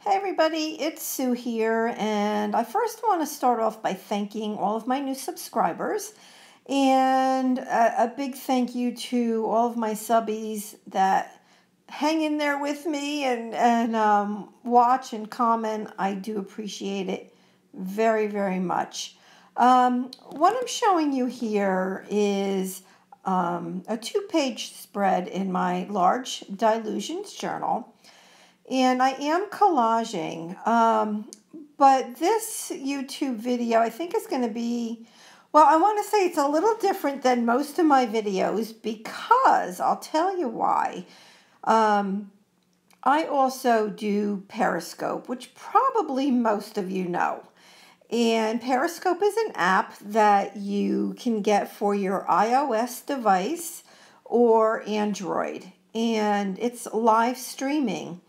Hey everybody, it's Sue here, and I first want to start off by thanking all of my new subscribers, and a big thank you to all of my subbies that hang in there with me and watch and comment. I do appreciate it very, very much. What I'm showing you here is a 2-page spread in my large Dilutions journal. And I am collaging, but this YouTube video I think is going to be, well, I want to say it's a little different than most of my videos because I'll tell you why. I also do Periscope, which probably most of you know. And Periscope is an app that you can get for your iOS device or Android, and it's live streaming.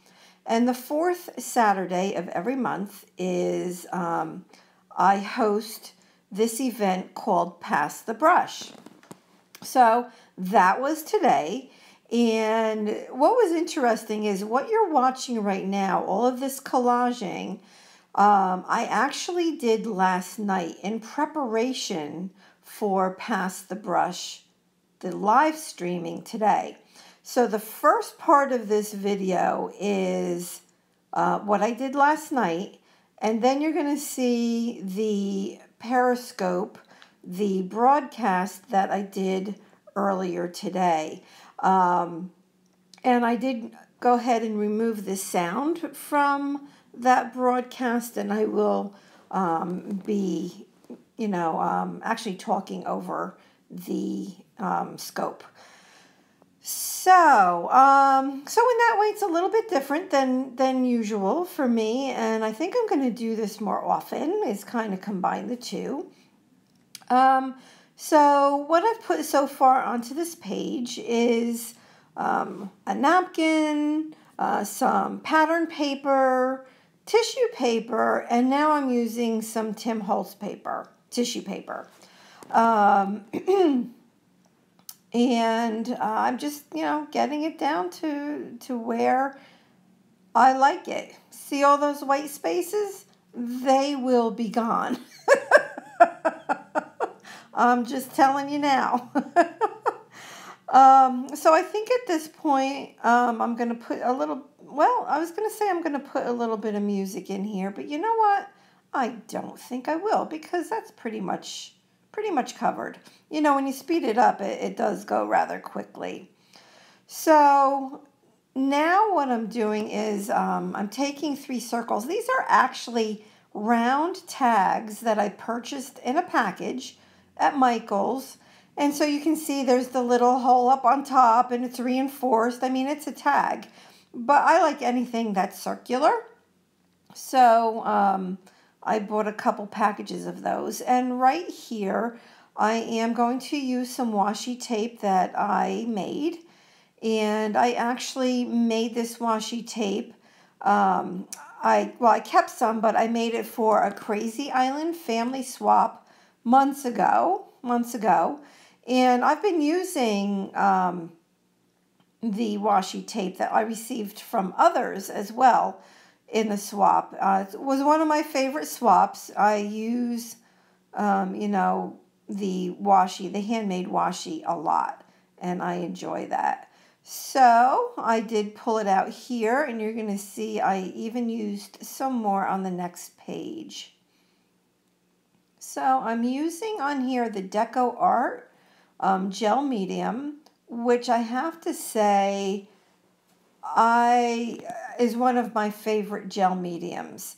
And the fourth Saturday of every month is I host this event called Pass the Brush. So that was today. And what was interesting is what you're watching right now, all of this collaging, I actually did last night in preparation for Pass the Brush, the live streaming today. So the first part of this video is what I did last night, and then you're going to see the Periscope, the broadcast that I did earlier today. And I did go ahead and remove the sound from that broadcast, and I will be, actually talking over the scope. So in that way, it's a little bit different than usual for me, and I think I'm going to do this more often, is kind of combine the two. So what I've put so far onto this page is a napkin, some pattern paper, tissue paper, and now I'm using some Tim Holtz paper, tissue paper. And I'm just, getting it down to where I like it. See all those white spaces? They will be gone. I'm just telling you now. So I think at this point, I'm going to put a little, I was going to say I'm going to put a little bit of music in here, but you know what? I don't think I will, because that's pretty much covered. When you speed it up, it does go rather quickly. So now what I'm doing is I'm taking 3 circles. These are actually round tags that I purchased in a package at Michael's. And so you can see there's the little hole up on top, and it's reinforced. I mean, it's a tag, but I like anything that's circular. So I bought a couple packages of those, and right here I am going to use some washi tape that I made, and I actually made this washi tape. I kept some, but I made it for a Crazy Island family swap months ago, and I've been using the washi tape that I received from others as well in the swap. It was one of my favorite swaps. I use, the washi, the handmade washi a lot, and I enjoy that. So I did pull it out here, and you're going to see I even used some more on the next page. So I'm using on here the Deco Art gel medium, which I have to say is one of my favorite gel mediums.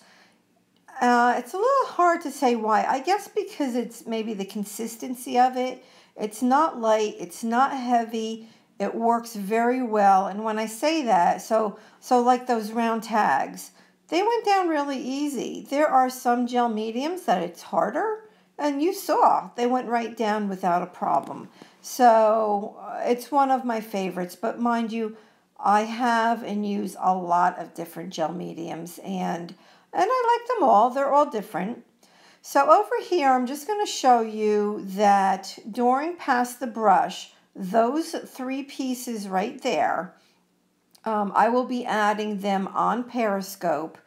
It's a little hard to say why. I guess because it's maybe the consistency of it. It's not light, it's not heavy, it works very well. And when I say that, so like those round tags, they went down really easy. There are some gel mediums that it's harder, and you saw they went right down without a problem. So it's one of my favorites, but mind you, I have and use a lot of different gel mediums, and I like them all. They're all different. So over here, I'm just going to show you that during Pass the Brush, those 3 pieces right there, I will be adding them on Periscope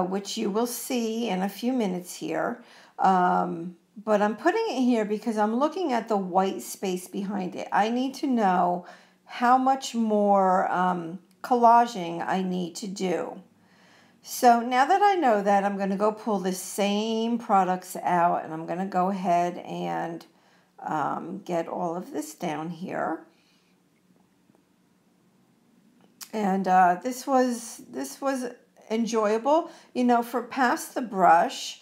which you will see in a few minutes here. But I'm putting it here because I'm looking at the white space behind it. I need to know how much more collaging I need to do. So now that I know that, I'm going to go pull the same products out, and I'm going to go ahead and get all of this down here. And this was enjoyable. You know, for Pass the Brush,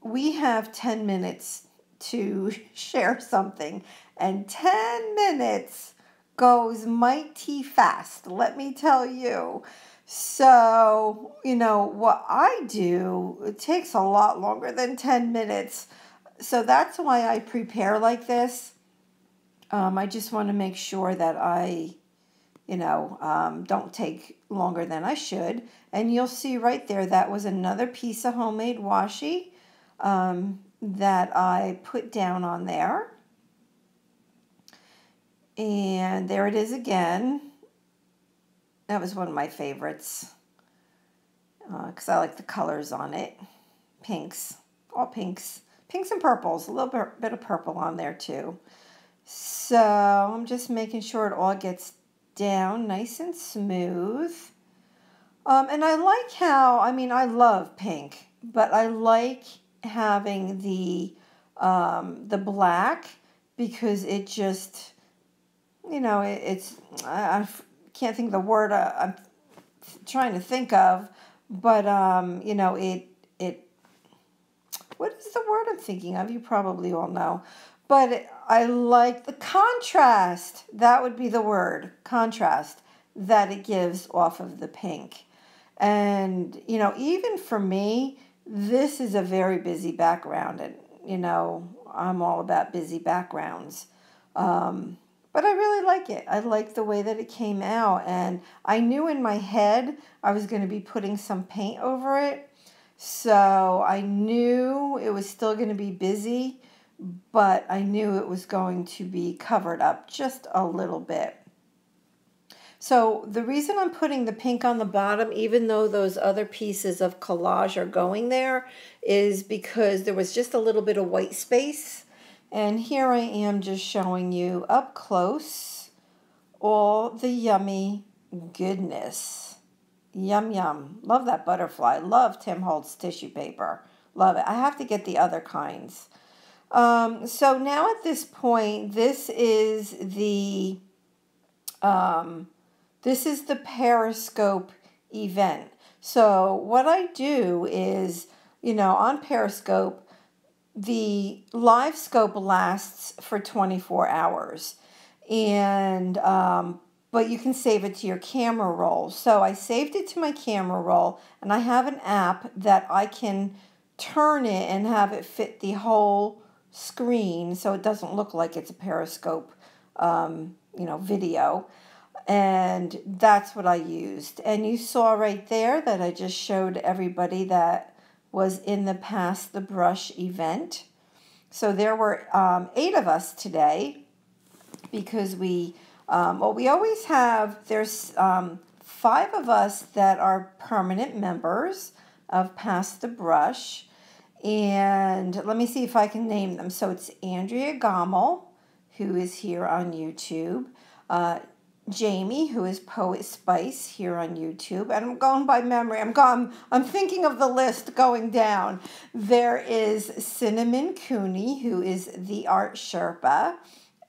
we have 10 minutes to share something, and 10 minutes goes mighty fast, let me tell you. So, you know, what I do, it takes a lot longer than 10 minutes. So that's why I prepare like this. I just want to make sure that I, don't take longer than I should. And you'll see right there, that was another piece of homemade washi that I put down on there. And there it is again. That was one of my favorites because I like the colors on it. Pinks, all pinks. Pinks and purples, a little bit of purple on there too. So I'm just making sure it all gets down nice and smooth. And I like how, I love pink, but I like having the black because it just, I can't think of the word I'm trying to think of, but what is the word I'm thinking of? You probably all know. But I like the contrast. That would be the word, contrast, that it gives off of the pink. And, even for me, this is a very busy background. And, I'm all about busy backgrounds. But I really like it. I like the way that it came out. And I knew in my head I was going to be putting some paint over it. So I knew it was still going to be busy, but I knew it was going to be covered up just a little bit. So the reason I'm putting the pink on the bottom, even though those other pieces of collage are going there, is because there was just a little bit of white space. And here I am just showing you up close all the yummy goodness. Yum, yum. Love that butterfly. Love Tim Holtz tissue paper. Love it. I have to get the other kinds. So now at this point, this is the Periscope event. So what I do is, on Periscope, the live scope lasts for 24 hours. And but you can save it to your camera roll. So I saved it to my camera roll, and I have an app that I can turn it and have it fit the whole screen so it doesn't look like it's a Periscope video. And that's what I used. And you saw right there that I just showed everybody that was in the Pass the Brush event. So there were 8 of us today because we always have, there's 5 of us that are permanent members of Pass the Brush. And let me see if I can name them. So it's Andrea Gommel, who is here on YouTube. Jamie, who is Poet Spice here on YouTube. And I'm going by memory. I'm thinking of the list going down. There is Cinnamon Cooney, who is the Art Sherpa.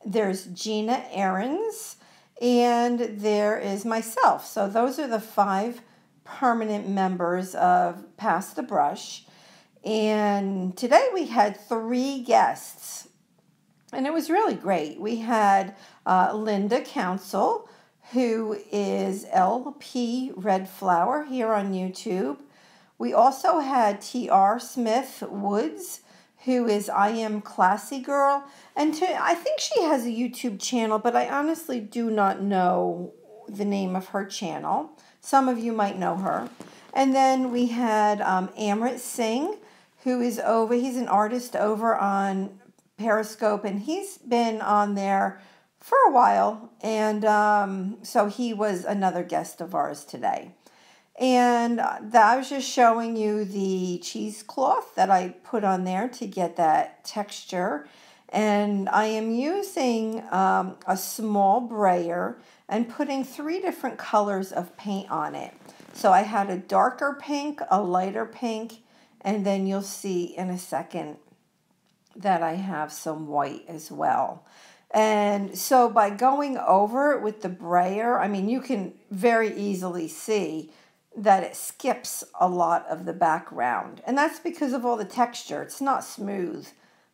There's Gina Ahrens, and there is myself. So those are the 5 permanent members of Pass the Brush. And today we had 3 guests, and it was really great. We had Linda Council, who is LP Red Flower here on YouTube. We also had TR Smith Woods, who is I Am Classy Girl. And I think she has a YouTube channel, but I honestly do not know the name of her channel. Some of you might know her. And then we had Amrit Singh, who is he's an artist over on Periscope, and he's been on there for a while. And so he was another guest of ours today. And I was just showing you the cheesecloth that I put on there to get that texture. And I am using a small brayer and putting 3 different colors of paint on it. So I had a darker pink, a lighter pink, and then you'll see in a second that I have some white as well. And so by going over it with the brayer, I mean, you can very easily see that it skips a lot of the background. And that's because of all the texture. It's not smooth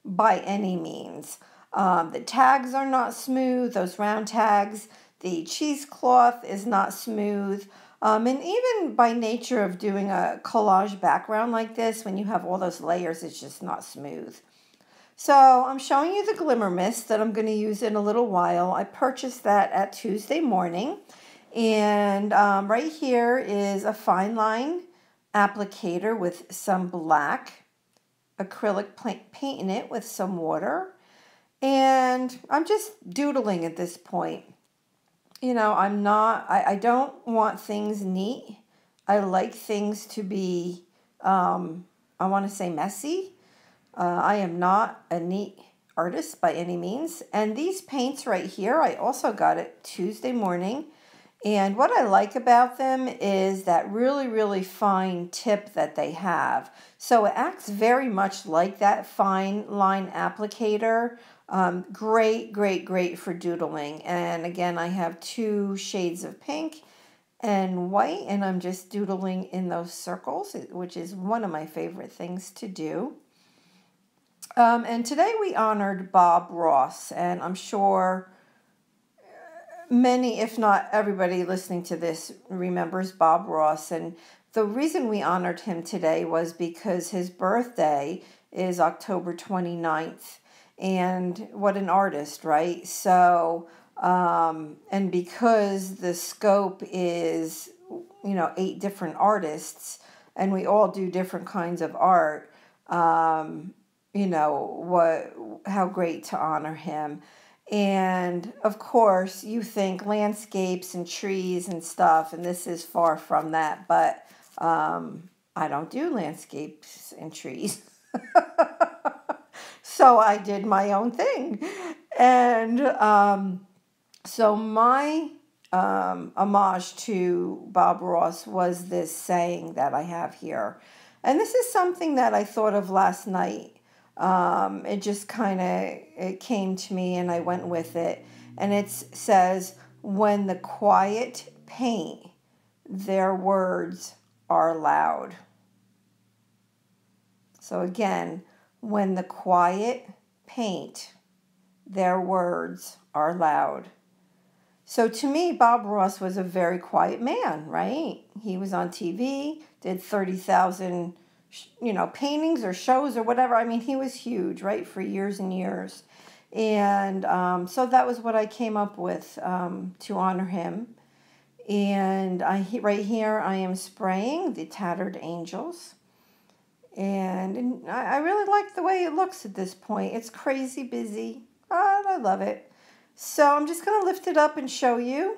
by any means. The tags are not smooth, those round tags. The cheesecloth is not smooth. And even by nature of doing a collage background like this, when you have all those layers, it's just not smooth. So I'm showing you the Glimmer Mist that I'm going to use in a little while. I purchased that at Tuesday morning. And right here is a fine line applicator with some black acrylic paint in it with some water. And I'm just doodling at this point. You know, I don't want things neat. I like things to be, I want to say messy. I am not a neat artist by any means. And these paints right here, I also got it Tuesday morning. And what I like about them is that really, really fine tip that they have. So it acts very much like that fine line applicator. Great, great, great for doodling. And again, I have 2 shades of pink and white, and I'm just doodling in those circles, which is one of my favorite things to do. And today we honored Bob Ross, and I'm sure many, if not everybody listening to this, remembers Bob Ross. And the reason we honored him today was because his birthday is October 29th. And what an artist, right? So, and because the scope is, 8 different artists, and we all do different kinds of art, how great to honor him. And of course, you think landscapes and trees and stuff, and this is far from that, but I don't do landscapes and trees. So I did my own thing. And so my homage to Bob Ross was this saying that I have here. And this is something that I thought of last night. It just it came to me and I went with it. And it says, when the quiet paint, their words are loud. So again, when the quiet paint, their words are loud. So to me, Bob Ross was a very quiet man, right? He was on TV, did 30,000 paintings or shows or whatever. I mean, he was huge, right, for years and years. And so that was what I came up with to honor him. And right here, I am spraying the Tattered Angels. And I really like the way it looks at this point. It's crazy busy. I love it. So I'm just going to lift it up and show you.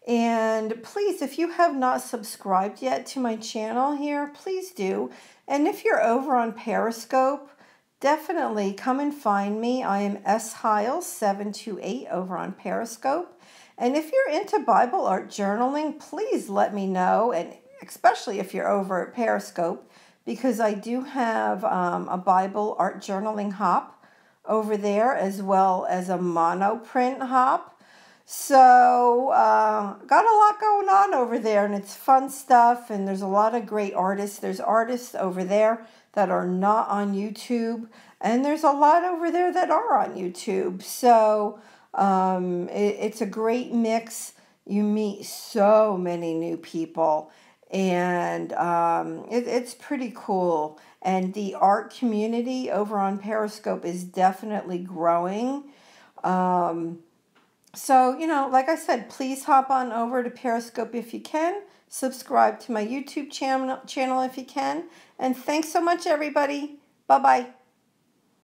And please, if you have not subscribed yet to my channel here, please do. And if you're over on Periscope, definitely come and find me. I am shiles728 over on Periscope. And if you're into Bible art journaling, please let me know, and especially if you're over at Periscope, because I do have a Bible art journaling hop over there, as well as a monoprint hop. So, got a lot going on over there, and it's fun stuff, and there's a lot of great artists. There's artists over there that are not on YouTube, and there's a lot over there that are on YouTube. So, it's a great mix. You meet so many new people, and it's pretty cool. And the art community over on Periscope is definitely growing. So, like I said, please hop on over to Periscope if you can. Subscribe to my YouTube channel if you can. And thanks so much, everybody. Bye-bye.